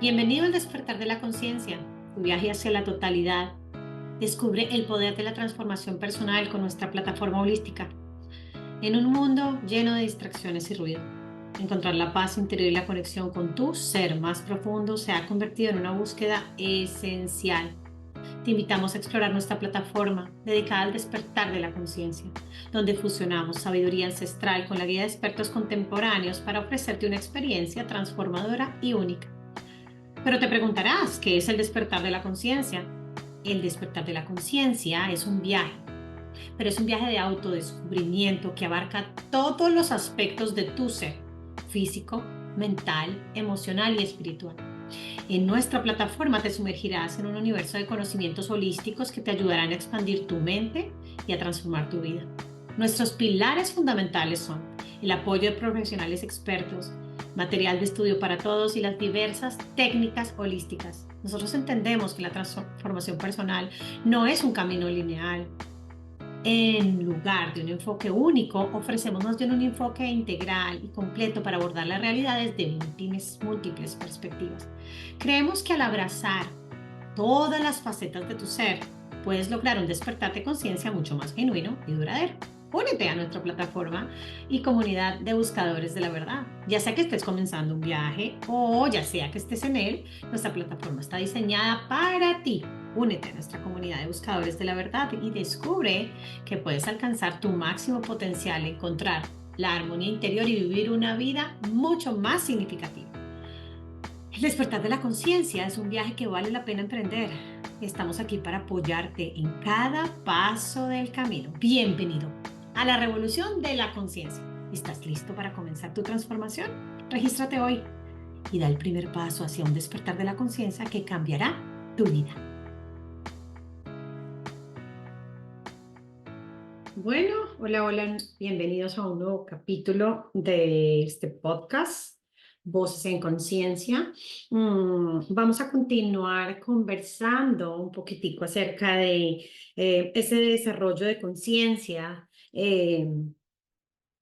Bienvenido al despertar de la conciencia, tu viaje hacia la totalidad. Descubre el poder de la transformación personal con nuestra plataforma holística. En un mundo lleno de distracciones y ruido, encontrar la paz interior y la conexión con tu ser más profundo se ha convertido en una búsqueda esencial. Te invitamos a explorar nuestra plataforma dedicada al despertar de la conciencia, donde fusionamos sabiduría ancestral con la guía de expertos contemporáneos para ofrecerte una experiencia transformadora y única. Pero te preguntarás, ¿qué es el despertar de la conciencia? El despertar de la conciencia es un viaje, pero es un viaje de autodescubrimiento que abarca todos los aspectos de tu ser, físico, mental, emocional y espiritual. En nuestra plataforma te sumergirás en un universo de conocimientos holísticos que te ayudarán a expandir tu mente y a transformar tu vida. Nuestros pilares fundamentales son el apoyo de profesionales expertos, material de estudio para todos y las diversas técnicas holísticas. Nosotros entendemos que la transformación personal no es un camino lineal. En lugar de un enfoque único, ofrecemos más bien un enfoque integral y completo para abordar las realidades de múltiples perspectivas. Creemos que al abrazar todas las facetas de tu ser, puedes lograr un despertar de conciencia mucho más genuino y duradero. Únete a nuestra plataforma y comunidad de buscadores de la verdad. Ya sea que estés comenzando un viaje o ya sea que estés en él, nuestra plataforma está diseñada para ti. Únete a nuestra comunidad de buscadores de la verdad y descubre que puedes alcanzar tu máximo potencial, encontrar la armonía interior y vivir una vida mucho más significativa. El despertar de la conciencia es un viaje que vale la pena emprender. Estamos aquí para apoyarte en cada paso del camino. Bienvenido a la revolución de la conciencia. ¿Estás listo para comenzar tu transformación? Regístrate hoy y da el primer paso hacia un despertar de la conciencia que cambiará tu vida. Bueno, hola, bienvenidos a un nuevo capítulo de este podcast, Voces en Conciencia. Vamos a continuar conversando un poquitico acerca de ese desarrollo de conciencia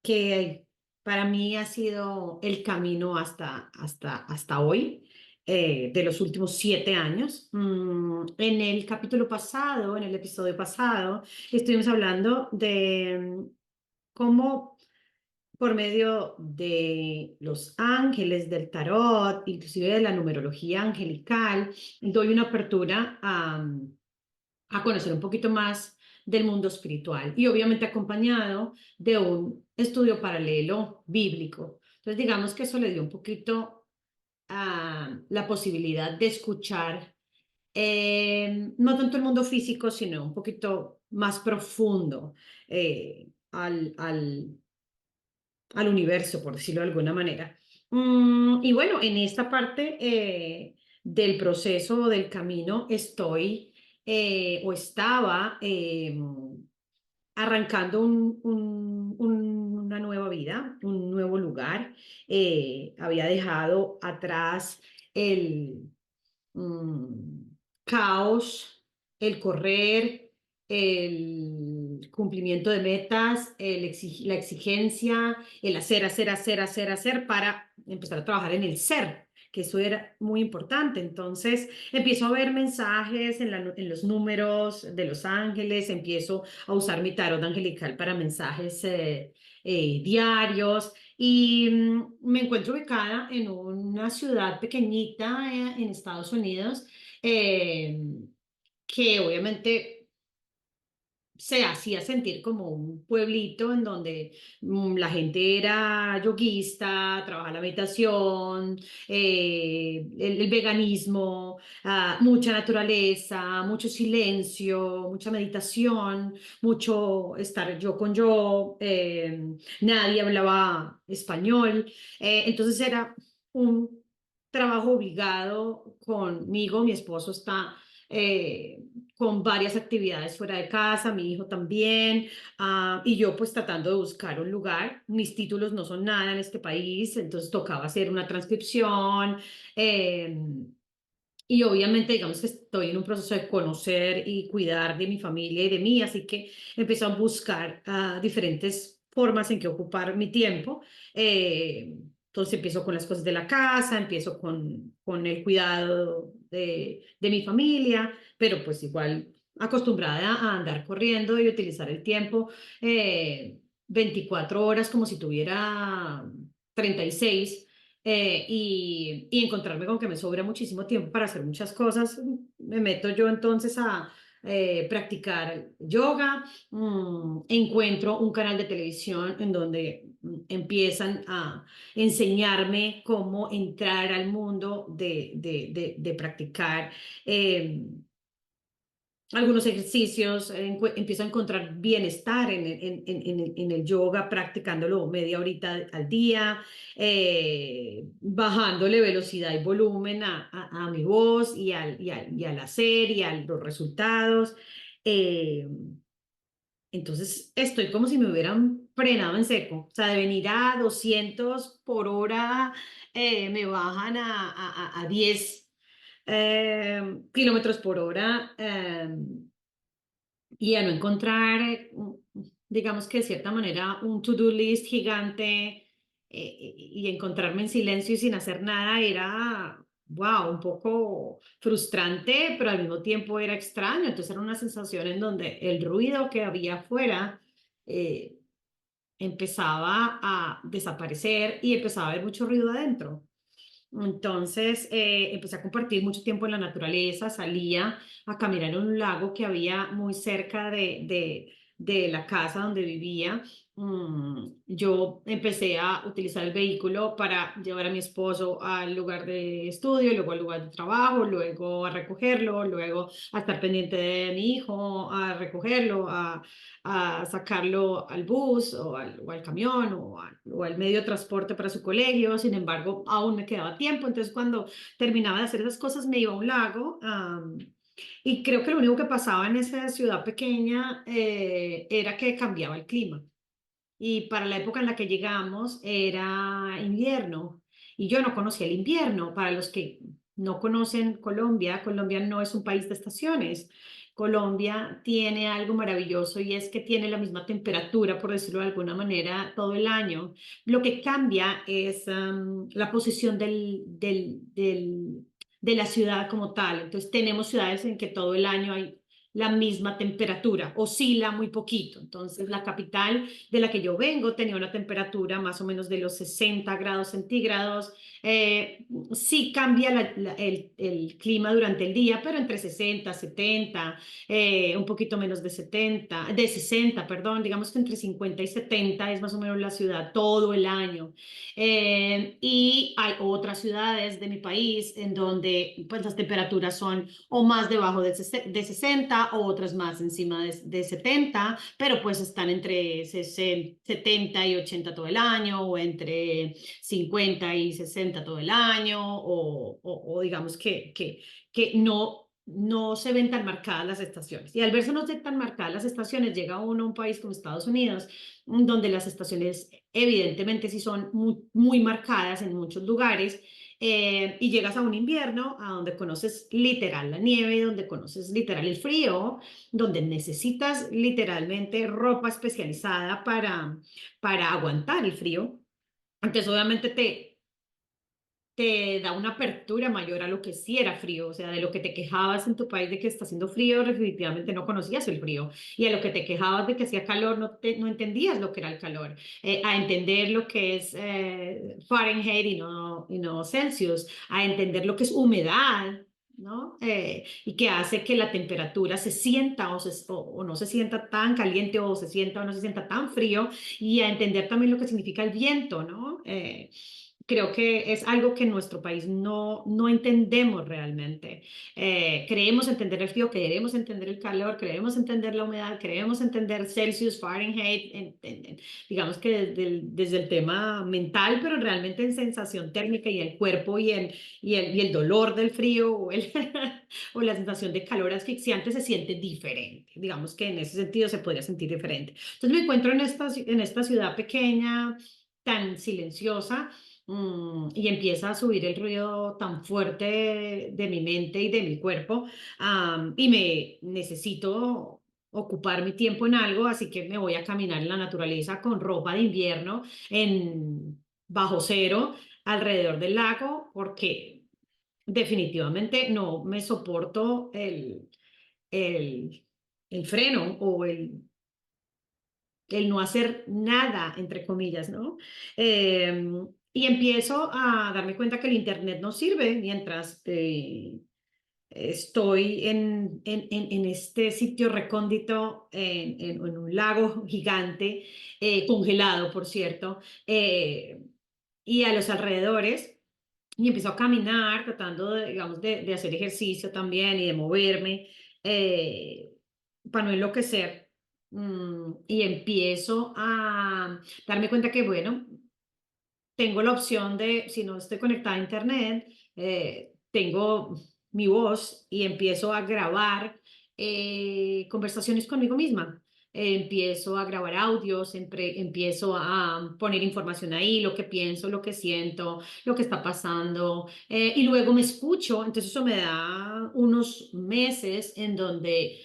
que para mí ha sido el camino hasta hoy, de los últimos 7 años. En el capítulo pasado, en el episodio pasado, estuvimos hablando de cómo por medio de los ángeles, del tarot, inclusive de la numerología angelical, doy una apertura a conocer un poquito más del mundo espiritual y obviamente acompañado de un estudio paralelo bíblico. Entonces, digamos que eso le dio un poquito la posibilidad de escuchar no tanto el mundo físico, sino un poquito más profundo al universo, por decirlo de alguna manera. Y bueno, en esta parte del proceso, del camino, estoy o estaba arrancando una nueva vida, un nuevo lugar. Había dejado atrás el caos, el correr, el cumplimiento de metas, la exigencia, el hacer para empezar a trabajar en el ser, que eso era muy importante. Entonces empiezo a ver mensajes en los números de los ángeles, empiezo a usar mi tarot angelical para mensajes diarios. Y me encuentro ubicada en una ciudad pequeñita en Estados Unidos, eh, que obviamente se hacía sentir como un pueblito en donde la gente era yoguista, trabajaba la meditación, el veganismo, mucha naturaleza, mucho silencio, mucha meditación, mucho estar yo con yo, nadie hablaba español, entonces era un trabajo obligado conmigo, mi esposo está eh, con varias actividades fuera de casa, mi hijo también, y yo pues tratando de buscar un lugar. Mis títulos no son nada en este país, entonces tocaba hacer una transcripción. eh, y obviamente, digamos que estoy en un proceso de conocer y cuidar de mi familia y de mí, así que empiezo a buscar diferentes formas en que ocupar mi tiempo. Entonces empiezo con las cosas de la casa, empiezo con el cuidado de mi familia, pero pues igual acostumbrada a andar corriendo y utilizar el tiempo 24 horas como si tuviera 36 y encontrarme con que me sobra muchísimo tiempo para hacer muchas cosas. Me meto yo entonces a practicar yoga. Encuentro un canal de televisión en donde empiezan a enseñarme cómo entrar al mundo de practicar eh, algunos ejercicios, empiezo a encontrar bienestar en el yoga, practicándolo media horita al día, bajándole velocidad y volumen a mi voz y al hacer y a los resultados. Eh, entonces estoy como si me hubieran frenado en seco, o sea, de venir a 200 por hora, me bajan a 10 kilómetros por hora. Y a no encontrar, digamos que de cierta manera, un to-do list gigante y encontrarme en silencio y sin hacer nada era, wow, un poco frustrante, pero al mismo tiempo era extraño. Entonces era una sensación en donde el ruido que había afuera eh, empezaba a desaparecer y empezaba a haber mucho ruido adentro. Entonces empecé a compartir mucho tiempo en la naturaleza, salía a caminar en un lago que había muy cerca de la casa donde vivía. Yo empecé a utilizar el vehículo para llevar a mi esposo al lugar de estudio, luego al lugar de trabajo, luego a recogerlo, luego a estar pendiente de mi hijo, a recogerlo, a sacarlo al bus o al camión o al medio de transporte para su colegio. Sin embargo, aún me quedaba tiempo. Entonces, cuando terminaba de hacer esas cosas, me iba a un lago. Y creo que lo único que pasaba en esa ciudad pequeña era que cambiaba el clima. Y para la época en la que llegamos era invierno y yo no conocía el invierno. Para los que no conocen Colombia, Colombia no es un país de estaciones. Colombia tiene algo maravilloso y es que tiene la misma temperatura, por decirlo de alguna manera, todo el año. Lo que cambia es la posición de la ciudad como tal. Entonces tenemos ciudades en que todo el año hay la misma temperatura, oscila muy poquito. Entonces la capital de la que yo vengo tenía una temperatura más o menos de los 60 grados centígrados. Sí cambia el clima durante el día, pero entre 60, 70, un poquito menos de 70, de 60, perdón, digamos que entre 50 y 70 es más o menos la ciudad todo el año. Y hay otras ciudades de mi país en donde pues las temperaturas son o más debajo de 60 o otras más encima de 70, pero pues están entre 70 y 80 todo el año o entre 50 y 60 todo el año o digamos que no se ven tan marcadas las estaciones. Y al verse no ser tan marcadas las estaciones, llega uno a un país como Estados Unidos, donde las estaciones evidentemente sí son muy, muy marcadas en muchos lugares. Y llegas a un invierno a donde conoces literal la nieve, donde conoces literal el frío, donde necesitas literalmente ropa especializada para aguantar el frío. Entonces, obviamente te da una apertura mayor a lo que sí era frío, o sea, de lo que te quejabas en tu país de que está haciendo frío, definitivamente no conocías el frío, y a lo que te quejabas de que hacía calor, no entendías lo que era el calor. A entender lo que es Fahrenheit y no Celsius, a entender lo que es humedad. ¿No? Y que hace que la temperatura se sienta o no se sienta tan caliente o se sienta o no se sienta tan frío y a entender también lo que significa el viento, ¿no? Creo que es algo que en nuestro país no entendemos realmente. Creemos entender el frío, queremos entender el calor, queremos entender la humedad, queremos entender Celsius, Fahrenheit, digamos que desde el tema mental, pero realmente en sensación térmica y el cuerpo y el dolor del frío o la sensación de calor asfixiante se siente diferente. Digamos que en ese sentido se podría sentir diferente. Entonces me encuentro en esta ciudad pequeña, tan silenciosa y empieza a subir el ruido tan fuerte de mi mente y de mi cuerpo, y me necesito ocupar mi tiempo en algo, así que me voy a caminar en la naturaleza con ropa de invierno, en bajo cero alrededor del lago porque definitivamente no me soporto el, el freno o el no hacer nada, entre comillas, ¿no? Eh, y empiezo a darme cuenta que el Internet no sirve mientras estoy en este sitio recóndito, en un lago gigante, congelado, por cierto, y a los alrededores. Y empiezo a caminar, tratando, digamos, de hacer ejercicio también y de moverme, eh, para no enloquecer. Y empiezo a darme cuenta que, bueno, tengo la opción de, si no estoy conectada a internet, tengo mi voz y empiezo a grabar conversaciones conmigo misma. Empiezo a grabar audios, empiezo a poner información ahí, lo que pienso, lo que siento, lo que está pasando, y luego me escucho. Entonces eso me da unos meses en donde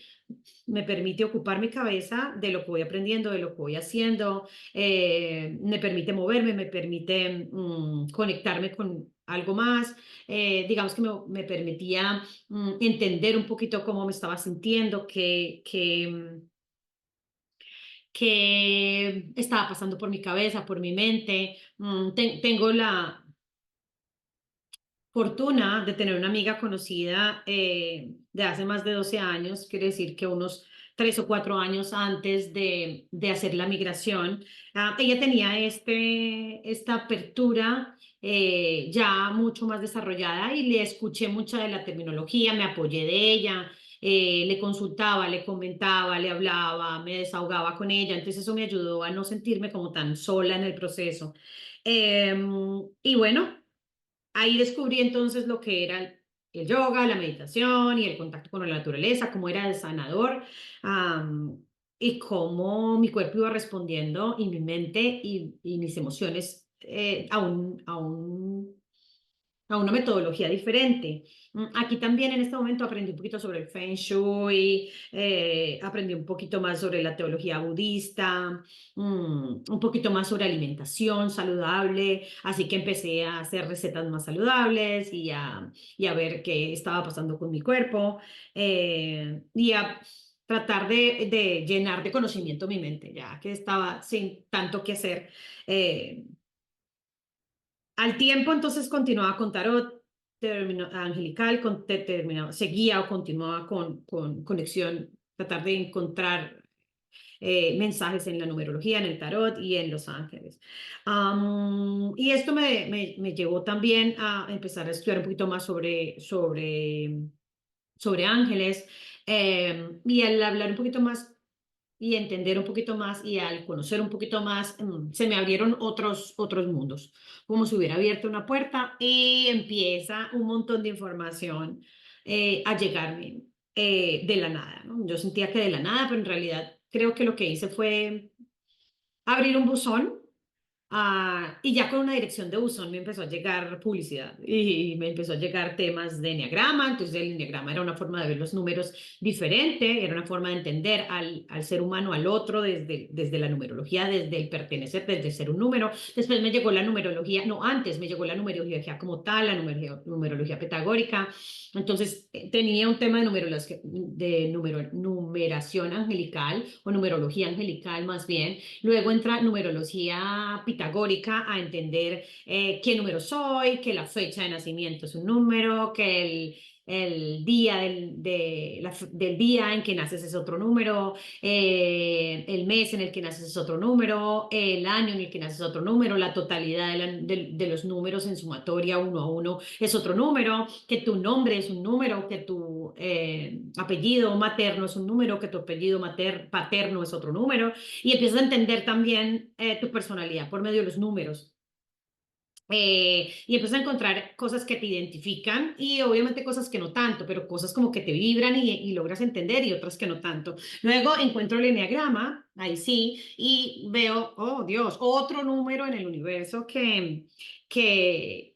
me permite ocupar mi cabeza de lo que voy aprendiendo, de lo que voy haciendo, me permite moverme, me permite conectarme con algo más, digamos que me permitía entender un poquito cómo me estaba sintiendo, qué estaba pasando por mi cabeza, por mi mente. Tengo la fortuna de tener una amiga conocida de hace más de 12 años, quiere decir que unos 3 o 4 años antes de hacer la migración, ella tenía esta apertura ya mucho más desarrollada y le escuché mucha de la terminología, me apoyé de ella. Le consultaba, le comentaba, le hablaba, me desahogaba con ella, entonces eso me ayudó a no sentirme como tan sola en el proceso. Y bueno, ahí descubrí entonces lo que era el yoga, la meditación y el contacto con la naturaleza, cómo era de sanador, y cómo mi cuerpo iba respondiendo y mi mente y mis emociones a una metodología diferente. Aquí también en este momento aprendí un poquito sobre el Feng Shui, aprendí un poquito más sobre la teología budista, un poquito más sobre alimentación saludable, así que empecé a hacer recetas más saludables y a ver qué estaba pasando con mi cuerpo, y a tratar de llenar de conocimiento mi mente, ya que estaba sin tanto que hacer. eh, Al tiempo, entonces continuaba con tarot angelical, seguía o continuaba con conexión, tratar de encontrar mensajes en la numerología, en el tarot y en los ángeles. Y esto me llevó también a empezar a estudiar un poquito más sobre ángeles, y al hablar un poquito más y entender un poquito más y al conocer un poquito más, se me abrieron otros mundos, como si hubiera abierto una puerta y empieza un montón de información a llegarme de la nada, ¿no? Yo sentía que de la nada, pero en realidad creo que lo que hice fue abrir un buzón. Y ya con una dirección de buzón me empezó a llegar publicidad y me empezó a llegar temas de enneagrama. Entonces el enneagrama era una forma de ver los números diferente, era una forma de entender al ser humano, al otro, desde la numerología, desde el pertenecer, desde ser un número. Después me llegó la numerología, no, antes me llegó la numerología como tal, la numerología pitagórica. Entonces tenía un tema de numerología, numeración angelical o numerología angelical más bien. Luego entra numerología pitagórica a entender qué número soy, que la fecha de nacimiento es un número, que el día del día en que naces es otro número, el mes en el que naces es otro número, el año en el que naces es otro número, la totalidad de los números en sumatoria uno a uno es otro número, que tu nombre es un número, que tu apellido materno es un número, que tu apellido paterno es otro número, y empiezas a entender también tu personalidad por medio de los números. Y empiezas a encontrar cosas que te identifican y obviamente cosas que no tanto, pero cosas como que te vibran y logras entender y otras que no tanto. Luego encuentro el enneagrama, ahí sí, y veo, oh Dios, otro número en el universo que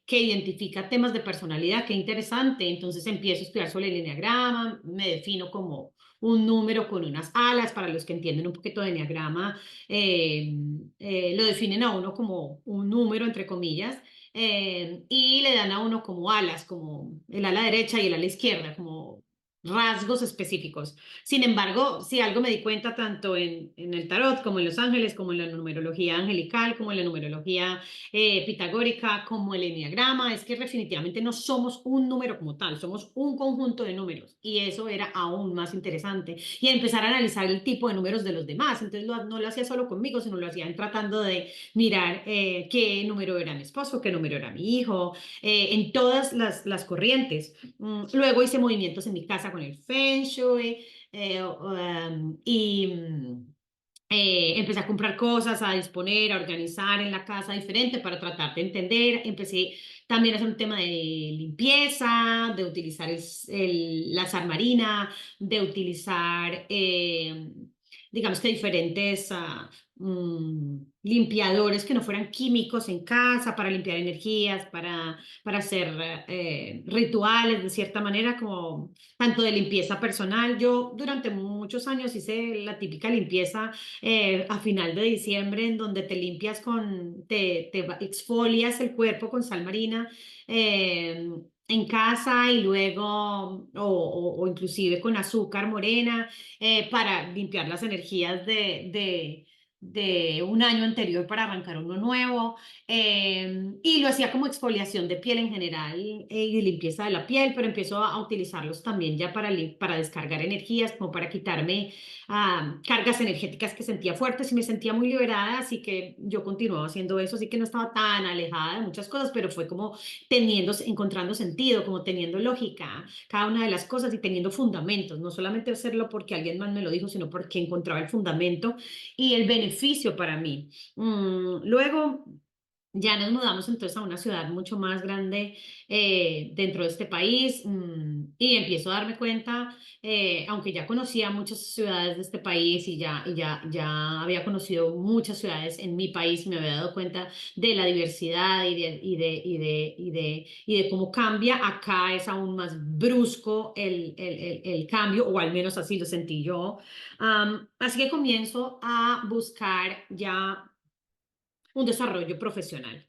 que identifica temas de personalidad, qué interesante. Entonces empiezo a estudiar sobre el enneagrama, me defino como un número con unas alas, para los que entienden un poquito de enneagrama, lo definen a uno como un número, entre comillas, y le dan a uno como alas, como el ala derecha y el ala izquierda, como rasgos específicos. Sin embargo, si algo me di cuenta tanto en el tarot como en los ángeles, como en la numerología angelical, como en la numerología pitagórica, como el enneagrama, es que definitivamente no somos un número como tal, somos un conjunto de números y eso era aún más interesante. Y empezar a analizar el tipo de números de los demás, entonces no lo hacía solo conmigo, sino lo hacía tratando de mirar qué número era mi esposo, qué número era mi hijo, en todas las corrientes. Luego hice movimientos en mi casa con el Feng Shui y empecé a comprar cosas, a disponer, a organizar en la casa diferente para tratar de entender. Empecé también a hacer un tema de limpieza, de utilizar la sal marina, de utilizar, digamos que diferentes limpiadores que no fueran químicos en casa para limpiar energías, para hacer rituales de cierta manera, como tanto de limpieza personal. Yo durante muchos años hice la típica limpieza a final de diciembre, en donde te limpias te exfolias el cuerpo con sal marina en casa y luego, o inclusive con azúcar morena, para limpiar las energías de un año anterior para arrancar uno nuevo. Y lo hacía como exfoliación de piel en general y limpieza de la piel, pero empiezo a utilizarlos también ya para descargar energías, como para quitarme cargas energéticas que sentía fuertes y me sentía muy liberada, así que yo continuaba haciendo eso, así que no estaba tan alejada de muchas cosas, pero fue como encontrando sentido, como teniendo lógica cada una de las cosas y teniendo fundamentos, no solamente hacerlo porque alguien más me lo dijo, sino porque encontraba el fundamento y el beneficio para mí. Luego ya nos mudamos entonces a una ciudad mucho más grande dentro de este país y empiezo a darme cuenta, aunque ya conocía muchas ciudades de este país ya había conocido muchas ciudades en mi país y me había dado cuenta de la diversidad y de cómo cambia. Acá es aún más brusco el cambio, o al menos así lo sentí yo. Así que comienzo a buscar ya un desarrollo profesional.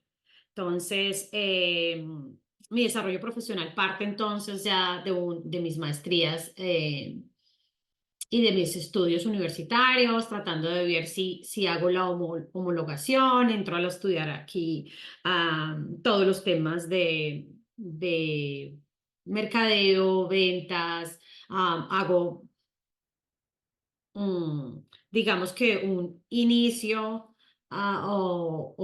Entonces, mi desarrollo profesional parte entonces ya de mis maestrías y de mis estudios universitarios, tratando de ver si hago la homologación, entro a estudiar aquí todos los temas de mercadeo, ventas, hago mm, digamos que un inicio o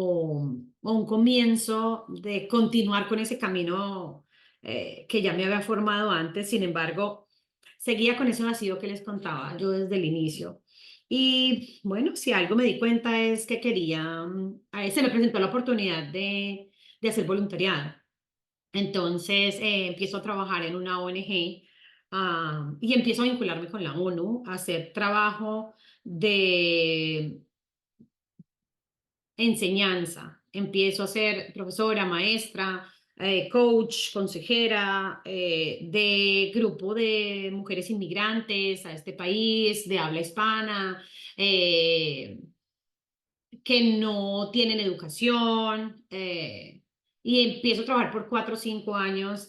un comienzo de continuar con ese camino que ya me había formado antes. Sin embargo, seguía con ese vacío que les contaba yo desde el inicio. Y bueno, si algo me di cuenta es que quería, se me presentó la oportunidad de hacer voluntariado. Entonces empiezo a trabajar en una ONG y empiezo a vincularme con la ONU, a hacer trabajo de enseñanza. Empiezo a ser profesora, maestra, coach, consejera de grupo de mujeres inmigrantes a este país, de habla hispana. Que no tienen educación y empiezo a trabajar por 4 o 5 años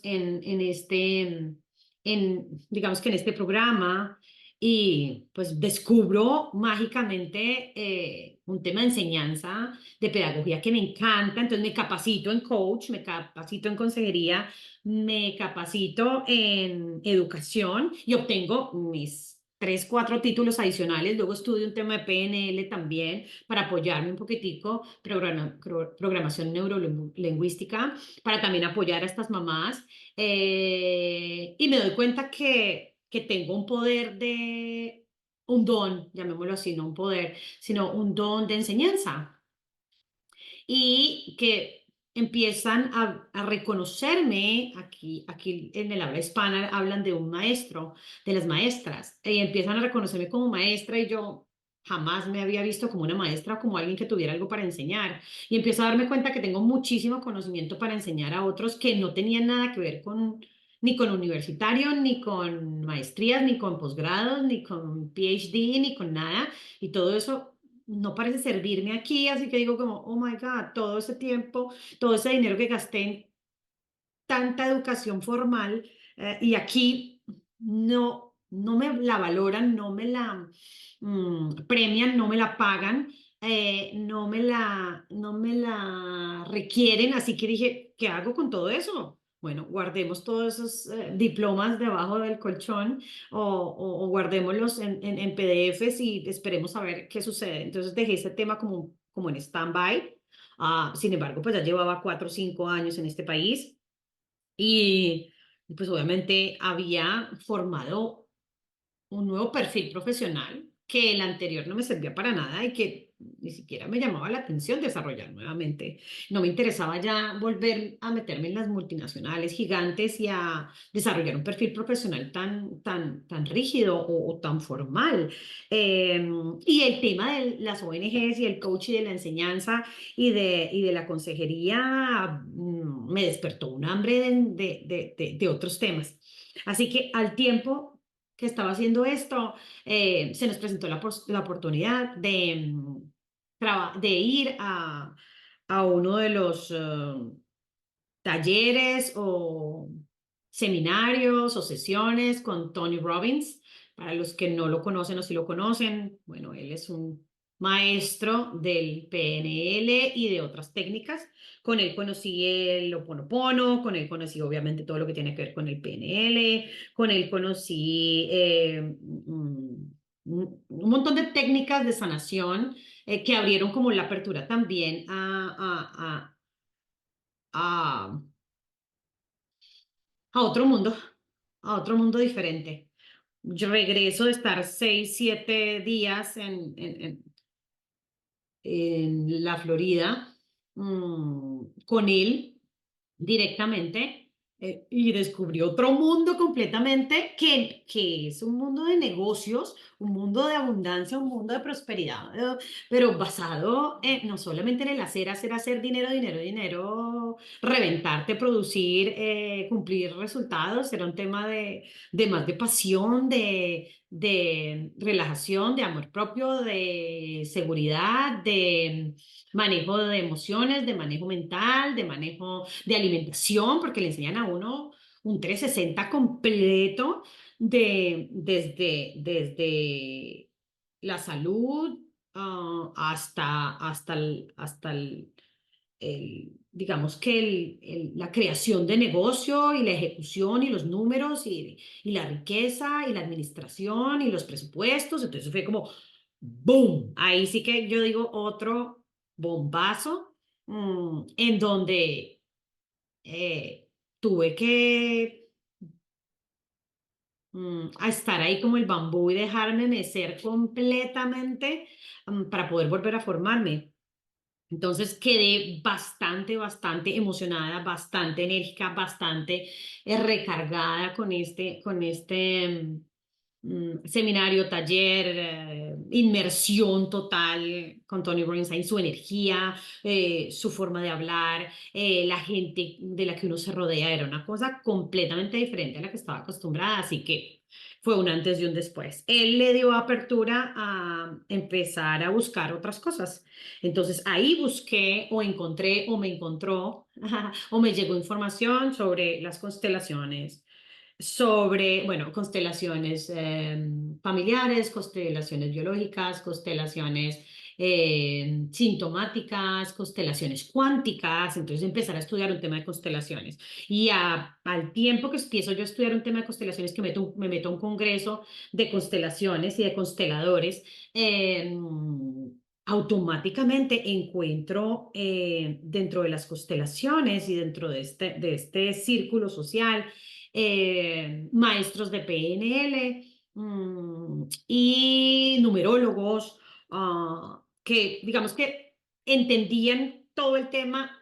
digamos que en este programa y pues descubro mágicamente un tema de enseñanza, de pedagogía que me encanta, entonces me capacito en coach, me capacito en consejería, me capacito en educación y obtengo mis 3, 4 títulos adicionales, luego estudio un tema de PNL también para apoyarme un poquitico, programación neurolingüística, para también apoyar a estas mamás. Y me doy cuenta que tengo un poder un don, llamémoslo así, no un poder, sino un don de enseñanza. Y que empiezan a reconocerme, aquí en el habla hispana hablan de un maestro, de las maestras, y empiezan a reconocerme como maestra y yo jamás me había visto como una maestra o como alguien que tuviera algo para enseñar. Y empiezo a darme cuenta que tengo muchísimo conocimiento para enseñar a otros que no tenían nada que ver con, ni con universitarios, ni con maestrías, ni con posgrados, ni con PhD, ni con nada. Y todo eso no parece servirme aquí, así que digo como, oh my God, todo ese tiempo, todo ese dinero que gasté en tanta educación formal y aquí no me la valoran, no me la premian, no me la pagan, no me la requieren, así que dije, ¿qué hago con todo eso? Bueno, guardemos todos esos diplomas debajo del colchón o guardémoslos en PDFs y esperemos a ver qué sucede. Entonces dejé ese tema como en stand-by. Sin embargo, pues ya llevaba 4 o 5 años en este país y pues obviamente había formado un nuevo perfil profesional que el anterior no me servía para nada y que ni siquiera me llamaba la atención desarrollar nuevamente. No me interesaba ya volver a meterme en las multinacionales gigantes y a desarrollar un perfil profesional tan rígido o tan formal. Eh, y el tema de las ONGs y el coach y de la enseñanza y de la consejería me despertó un hambre de otros temas. Así que al tiempo que estaba haciendo esto, se nos presentó la oportunidad de ir a uno de los talleres o seminarios o sesiones con Tony Robbins. Para los que no lo conocen o si lo conocen, bueno, él es un maestro del PNL y de otras técnicas. Con él conocí el Ho Oponopono, con él conocí obviamente todo lo que tiene que ver con el PNL, con él conocí un montón de técnicas de sanación que abrieron como la apertura también a a otro mundo diferente. Yo regreso de estar 6, 7 días en la Florida con él directamente y descubrí otro mundo completamente que es un mundo de negocios, un mundo de abundancia, un mundo de prosperidad, pero basado no solamente en el hacer dinero, dinero, dinero, reventarte, producir, cumplir resultados, era un tema de más de pasión, de relajación, de amor propio, de seguridad, de manejo de emociones, de manejo mental, de manejo de alimentación, porque le enseñan a uno un 360 completo desde la salud digamos que la creación de negocio y la ejecución y los números y la riqueza y la administración y los presupuestos. Entonces fue como, ¡boom! Ahí sí que yo digo otro bombazo en donde tuve que a estar ahí como el bambú y dejarme mecer completamente para poder volver a formarme. Entonces quedé bastante emocionada, bastante enérgica, bastante recargada con este seminario, taller, inmersión total con Tony Robbins en su energía, su forma de hablar, la gente de la que uno se rodea, era una cosa completamente diferente a la que estaba acostumbrada, así que fue un antes y un después. Él le dio apertura a empezar a buscar otras cosas. Entonces ahí busqué o encontré o me encontró o me llegó información sobre las constelaciones, sobre, bueno, constelaciones familiares, constelaciones biológicas, constelaciones sintomáticas, constelaciones cuánticas. Entonces empezar a estudiar un tema de constelaciones. Y al tiempo que empiezo yo a estudiar un tema de constelaciones, que me meto a un congreso de constelaciones y de consteladores, automáticamente encuentro dentro de las constelaciones y dentro de este círculo social maestros de PNL y numerólogos que digamos que entendían todo el tema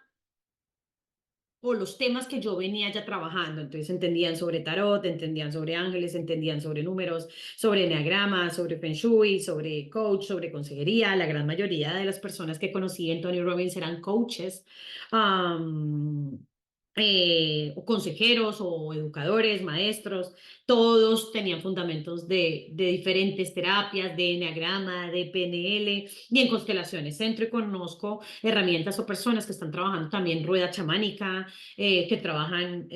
o los temas que yo venía ya trabajando. Entonces entendían sobre tarot, entendían sobre ángeles, entendían sobre números, sobre enneagrama, sobre feng shui, sobre coach, sobre consejería. La gran mayoría de las personas que conocí en Tony Robbins eran coaches. am, o consejeros o educadores, maestros, todos tenían fundamentos de diferentes terapias, de enneagrama, de PNL y en constelaciones. Entro y conozco herramientas o personas que están trabajando también rueda chamánica, que trabajan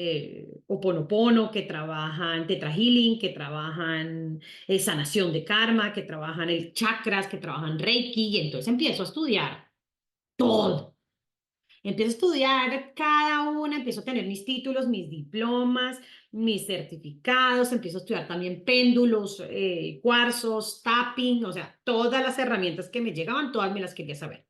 Ho'oponopono, que trabajan Theta Healing, que trabajan sanación de karma, que trabajan el chakras, que trabajan Reiki, y entonces empiezo a estudiar todo. Empiezo a estudiar cada una, empiezo a tener mis títulos, mis diplomas, mis certificados, empiezo a estudiar también péndulos, cuarzos, tapping, o sea, todas las herramientas que me llegaban, todas me las quería saber.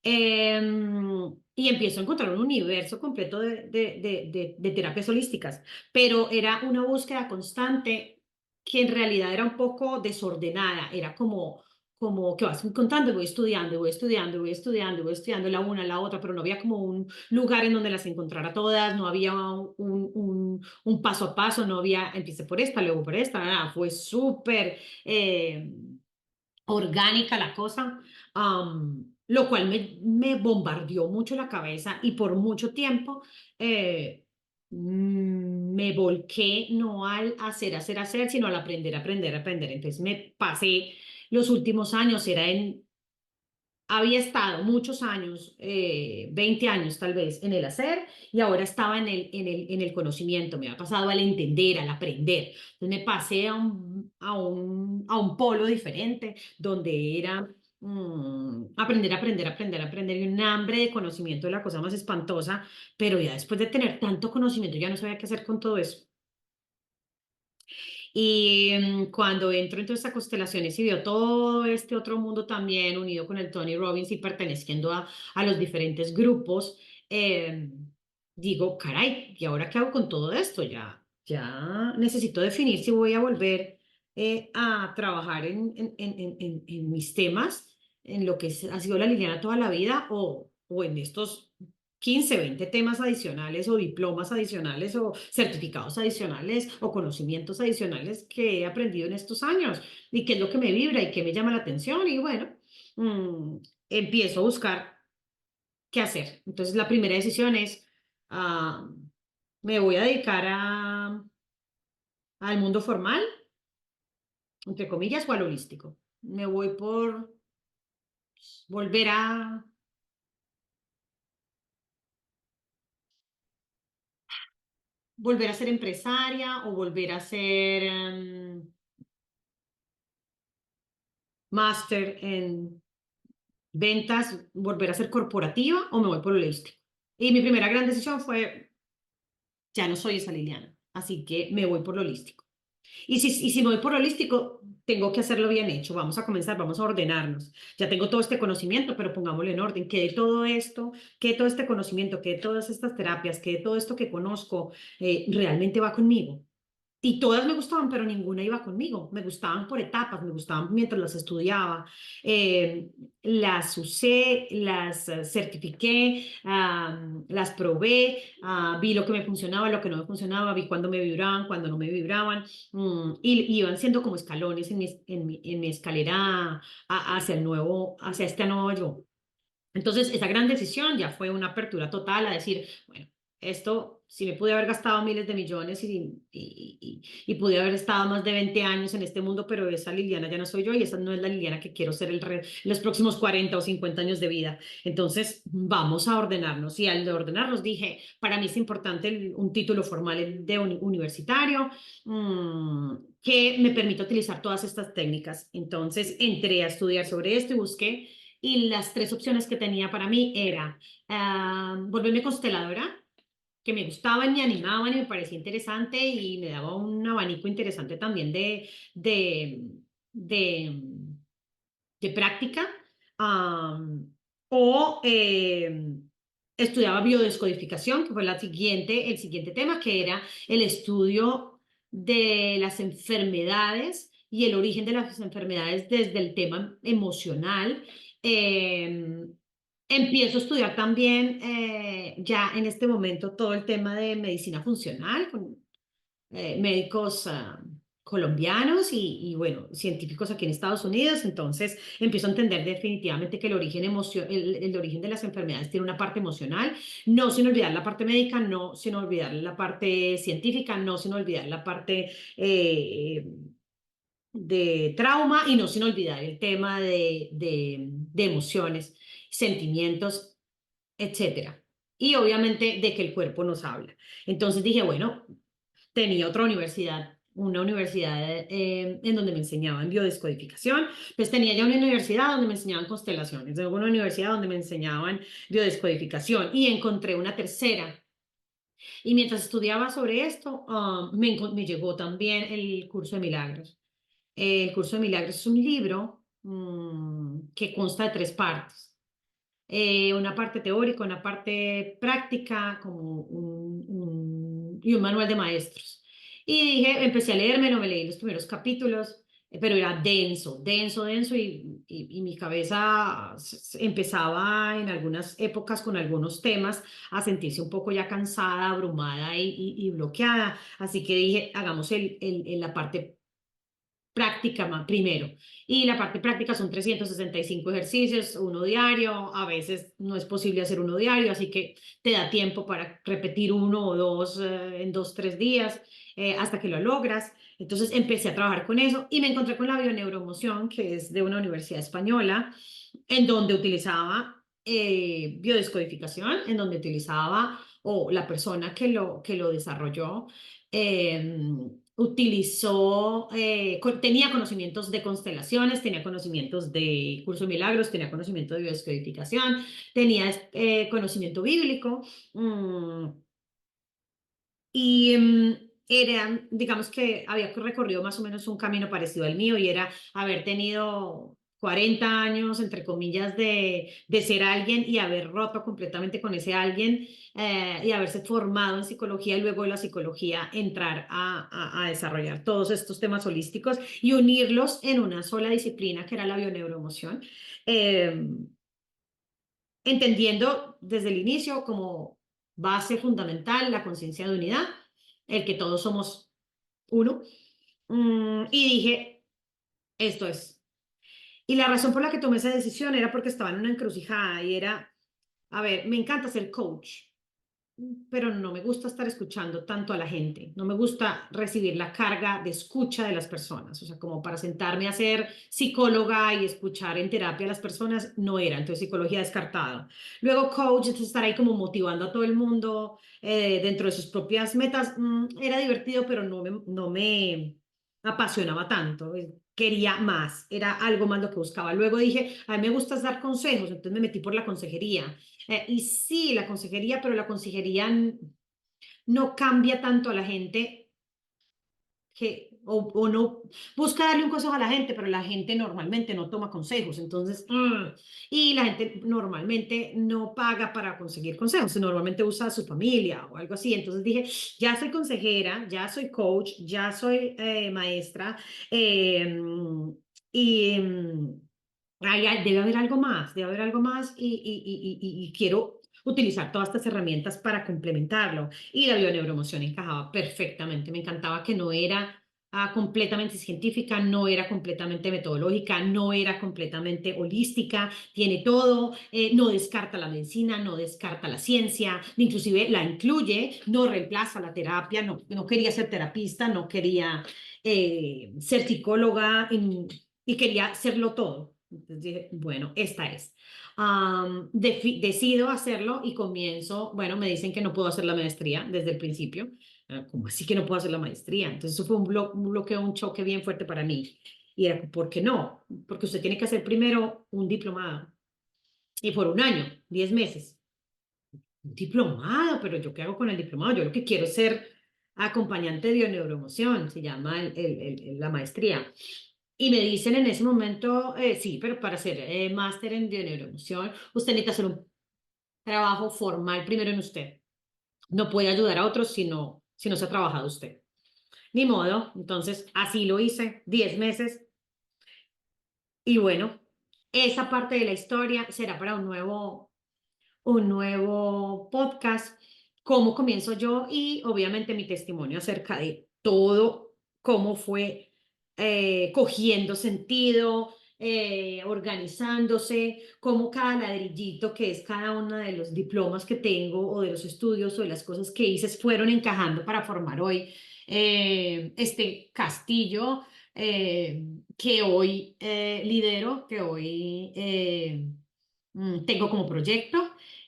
Y empiezo a encontrar un universo completo de terapias holísticas, pero era una búsqueda constante que en realidad era un poco desordenada, era como que vas encontrando y voy estudiando, y voy estudiando, y voy estudiando, y voy estudiando la una, la otra, pero no había como un lugar en donde las encontrara todas, no había un paso a paso, no había, empecé por esta, luego por esta, nada, fue súper orgánica la cosa, lo cual me bombardeó mucho la cabeza y por mucho tiempo me volqué no al hacer, sino al aprender, aprender, aprender. Entonces me pasé los últimos años, había estado muchos años, 20 años tal vez, en el hacer y ahora estaba en el conocimiento, me ha pasado al entender, al aprender. Entonces me pasé a un polo diferente donde era aprender, aprender, aprender, aprender y un hambre de conocimiento de la cosa más espantosa, pero ya después de tener tanto conocimiento ya no sabía qué hacer con todo eso. Y cuando entro en todas estas constelaciones y veo todo este otro mundo también unido con el Tony Robbins y perteneciendo a los diferentes grupos, eh, digo, caray, ¿y ahora qué hago con todo esto? Ya necesito definir si voy a volver a trabajar en mis temas, en lo que ha sido la Liliana toda la vida o en estos 15, 20 temas adicionales o diplomas adicionales o certificados adicionales o conocimientos adicionales que he aprendido en estos años y qué es lo que me vibra y qué me llama la atención y bueno, mm, empiezo a buscar qué hacer. Entonces la primera decisión es, ah, me voy a dedicar al mundo formal, entre comillas, o al holístico. Me voy por volver a volver a ser empresaria o volver a ser máster en ventas, volver a ser corporativa o me voy por lo holístico. Y mi primera gran decisión fue, ya no soy esa Liliana, así que me voy por lo holístico. Y si me voy por lo holístico, tengo que hacerlo bien hecho. Vamos a comenzar, vamos a ordenarnos. Ya tengo todo este conocimiento, pero pongámoslo en orden. Que de todo esto, que de todo este conocimiento, que de todas estas terapias, que de todo esto que conozco, realmente va conmigo. Y todas me gustaban, pero ninguna iba conmigo. Me gustaban por etapas, me gustaban mientras las estudiaba. Eh, las usé, las certifiqué, las probé, vi lo que me funcionaba, lo que no me funcionaba, vi cuándo me vibraban, cuándo no me vibraban. Y iban siendo como escalones en mi escalera hacia este nuevo yo. Entonces, esa gran decisión ya fue una apertura total a decir, bueno, esto, si me pude haber gastado miles de millones y pude haber estado más de 20 años en este mundo, pero esa Liliana ya no soy yo y esa no es la Liliana que quiero ser los próximos 40 o 50 años de vida. Entonces, vamos a ordenarnos. Y al de ordenarnos dije, para mí es importante un título formal de universitario que me permita utilizar todas estas técnicas. Entonces, entré a estudiar sobre esto y busqué y las tres opciones que tenía para mí era volverme consteladora, que me gustaban, me animaban y me parecía interesante y me daba un abanico interesante también de, de, de práctica. am, o estudiaba biodescodificación, que fue el siguiente tema, que era el estudio de las enfermedades y el origen de las enfermedades desde el tema emocional. Empiezo a estudiar también ya en este momento todo el tema de medicina funcional con médicos colombianos bueno, científicos aquí en Estados Unidos. Entonces empiezo a entender definitivamente que el origen de las enfermedades tiene una parte emocional, no sin olvidar la parte médica, no sin olvidar la parte científica, no sin olvidar la parte de trauma y no sin olvidar el tema de emociones, sentimientos, etcétera. Y obviamente de que el cuerpo nos habla. Entonces dije, bueno, tenía otra universidad, una universidad en donde me enseñaban biodescodificación, pues tenía ya una universidad donde me enseñaban constelaciones, luego una universidad donde me enseñaban biodescodificación y encontré una tercera. Y mientras estudiaba sobre esto, me llegó también el curso de milagros. El curso de milagros es un libro que consta de tres partes. Una parte teórica, una parte práctica, como y un manual de maestros. Y dije, empecé a leérmelo, me leí los primeros capítulos, pero era denso, denso, denso, y mi cabeza empezaba en algunas épocas con algunos temas a sentirse un poco ya cansada, abrumada y bloqueada. Así que dije, hagamos la parte práctica primero. Y la parte práctica son 365 ejercicios, uno diario. A veces no es posible hacer uno diario, así que te da tiempo para repetir uno o dos en 2, 3 días hasta que lo logras. Entonces empecé a trabajar con eso y me encontré con la bioneuroemoción, que es de una universidad española, en donde utilizaba biodescodificación, en donde utilizaba, o la persona que lo desarrolló, utilizó, tenía conocimientos de constelaciones, tenía conocimientos de curso de milagros, tenía conocimiento de biodescodificación, tenía conocimiento bíblico. mm, y era, digamos que había recorrido más o menos un camino parecido al mío y era haber tenido 40 años, entre comillas, de ser alguien y haber roto completamente con ese alguien y haberse formado en psicología y luego de la psicología entrar a desarrollar todos estos temas holísticos y unirlos en una sola disciplina que era la bioneuroemoción. Eh, Entendiendo desde el inicio como base fundamental la conciencia de unidad, el que todos somos uno. Y dije, esto es. Y la razón por la que tomé esa decisión era porque estaba en una encrucijada y era, a ver, me encanta ser coach, pero no me gusta estar escuchando tanto a la gente, no me gusta recibir la carga de escucha de las personas, o sea, como para sentarme a ser psicóloga y escuchar en terapia a las personas, no era, entonces psicología descartado. Luego coach, entonces estar ahí como motivando a todo el mundo dentro de sus propias metas, era divertido, pero no me apasionaba tanto. Quería más, era algo más lo que buscaba. Luego dije, a mí me gusta dar consejos, entonces me metí por la consejería. Y sí, la consejería, pero la consejería no cambia tanto a la gente o no busca darle un consejo a la gente, pero la gente normalmente no toma consejos. Entonces, y la gente normalmente no paga para conseguir consejos, normalmente usa a su familia o algo así. Entonces dije, ya soy consejera, ya soy coach, ya soy maestra eh, y debe haber algo más, debe haber algo más y quiero utilizar todas estas herramientas para complementarlo. Y la bioneuroemoción encajaba perfectamente. Me encantaba que no era completamente científica, no era completamente metodológica, no era completamente holística, tiene todo, no descarta la medicina, no descarta la ciencia, inclusive la incluye, no reemplaza la terapia, no quería ser terapista, no quería ser psicóloga y quería serlo todo. Entonces dije, bueno, esta es. Decido hacerlo y comienzo, bueno, me dicen que no puedo hacer la maestría desde el principio. ¿Cómo así que no puedo hacer la maestría? Entonces eso fue un bloqueo, un choque bien fuerte para mí. Y era, ¿por qué no? Porque usted tiene que hacer primero un diplomado y por un año, 10 meses. Un diplomado, pero ¿yo qué hago con el diplomado? Yo lo que quiero es ser acompañante de bioneuroemoción, se llama la maestría. Y me dicen en ese momento, sí, pero para hacer máster en bioneuroemoción, usted necesita hacer un trabajo formal primero en usted. No puede ayudar a otros si no se ha trabajado usted. Ni modo, entonces así lo hice, 10 meses. Y bueno, esa parte de la historia será para un nuevo un nuevo podcast, cómo comienzo yo y obviamente mi testimonio acerca de todo, cómo fue cogiendo sentido, organizándose, cómo cada ladrillito que es cada uno de los diplomas que tengo o de los estudios o de las cosas que hice fueron encajando para formar hoy este castillo que hoy lidero, que hoy tengo como proyecto.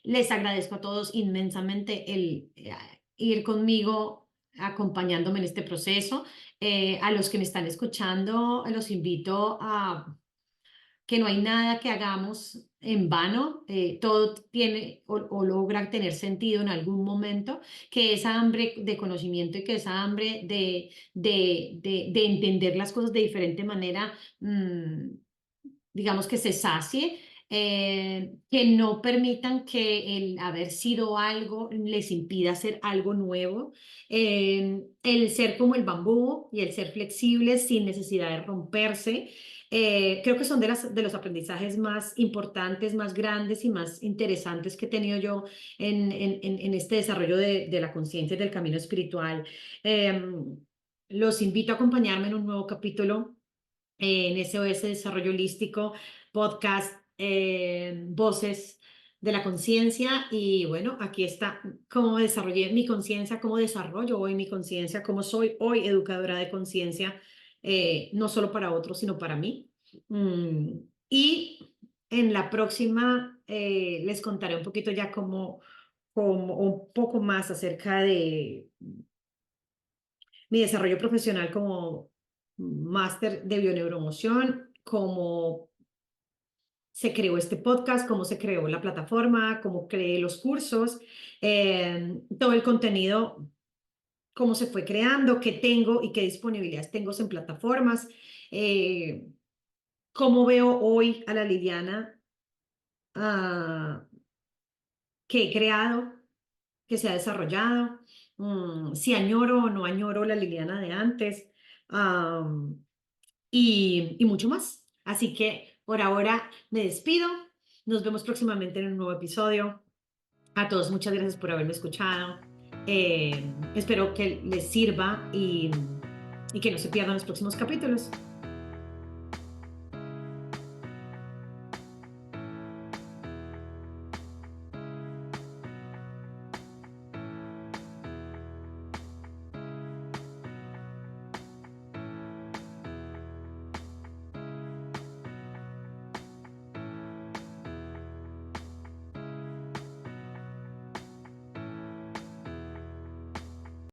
Les agradezco a todos inmensamente el ir conmigo, acompañándome en este proceso. A los que me están escuchando, los invito a que no hay nada que hagamos en vano, todo tiene o logra tener sentido en algún momento, que esa hambre de conocimiento y que esa hambre de entender las cosas de diferente manera, digamos que se sacie, que no permitan que el haber sido algo les impida hacer algo nuevo, el ser como el bambú y el ser flexible sin necesidad de romperse. Creo que son de los aprendizajes más importantes, más grandes y más interesantes que he tenido yo en este desarrollo de la conciencia y del camino espiritual. Los invito a acompañarme en un nuevo capítulo en SOS Desarrollo Holístico, podcast, Voces de la Conciencia. Y bueno, aquí está cómo desarrollé mi conciencia, cómo desarrollo hoy mi conciencia, cómo soy hoy educadora de conciencia, no solo para otros, sino para mí. Mm, y en la próxima les contaré un poquito ya como un poco más acerca de mi desarrollo profesional como máster de bioneuroemoción, cómo se creó este podcast, cómo se creó la plataforma, cómo creé los cursos, todo el contenido, cómo se fue creando, qué tengo y qué disponibilidades tengo en plataformas, eh, cómo veo hoy a la Liliana ah, que he creado, que se ha desarrollado, si añoro o no añoro la Liliana de antes. Y mucho más. Así que por ahora me despido. Nos vemos próximamente en un nuevo episodio. A todos, muchas gracias por haberme escuchado. Espero que les sirva y que no se pierdan los próximos capítulos.